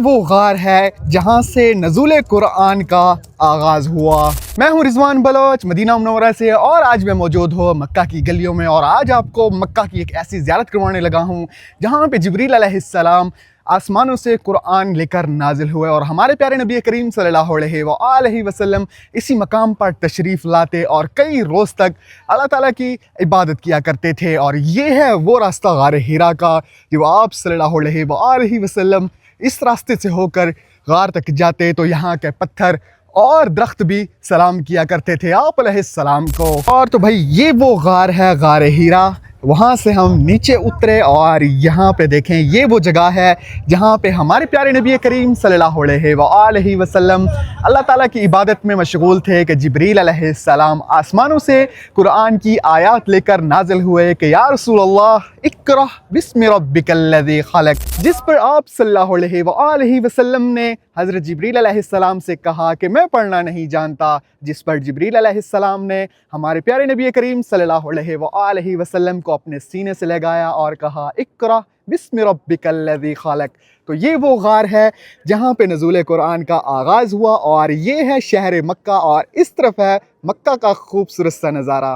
وہ غار ہے جہاں سے نزول قرآن کا آغاز ہوا۔ میں ہوں رضوان بلوچ مدینہ منورہ سے، اور آج میں موجود ہوں مکہ کی گلیوں میں، اور آج آپ کو مکہ کی ایک ایسی زیارت کروانے لگا ہوں جہاں پہ جبریل علیہ السلام آسمانوں سے قرآن لے کر نازل ہوئے، اور ہمارے پیارے نبی کریم صلی اللہ علیہ وآلہ وسلم اسی مقام پر تشریف لاتے اور کئی روز تک اللہ تعالیٰ کی عبادت کیا کرتے تھے۔ اور یہ ہے وہ راستہ غار حرا کا، جو آپ صلی اللہ علیہ وآلہ وسلم اس راستے سے ہو کر غار تک جاتے تو یہاں کے پتھر اور درخت بھی سلام کیا کرتے تھے آپ علیہ السلام کو۔ اور تو بھائی یہ وہ غار ہے، غار حرا۔ وہاں سے ہم نیچے اترے اور یہاں پہ دیکھیں یہ وہ جگہ ہے جہاں پہ ہمارے پیارے نبی کریم صلی اللہ علیہ وآلہ وسلم اللہ تعالیٰ کی عبادت میں مشغول تھے کہ جبریل علیہ السلام آسمانوں سے قرآن کی آیات لے کر نازل ہوئے کہ یا رسول اللہ اقرأ بسم ربک الذی خلق، جس پر آپ صلی اللہ علیہ وآلہ وسلم نے حضرت جبریل علیہ السلام سے کہا کہ میں پڑھنا نہیں جانتا، جس پر جبریل علیہ السلام نے ہمارے پیارے نبی کریم صلی اللہ علیہ وآلہ وسلم کو اپنے سینے سے لگایا اور کہا اقرأ بسم ربک الذی خلق۔ تو یہ وہ غار ہے جہاں پہ نزول قرآن کا آغاز ہوا، اور یہ ہے شہر مکہ، اور اس طرف ہے مکہ کا خوبصورت سا نظارہ۔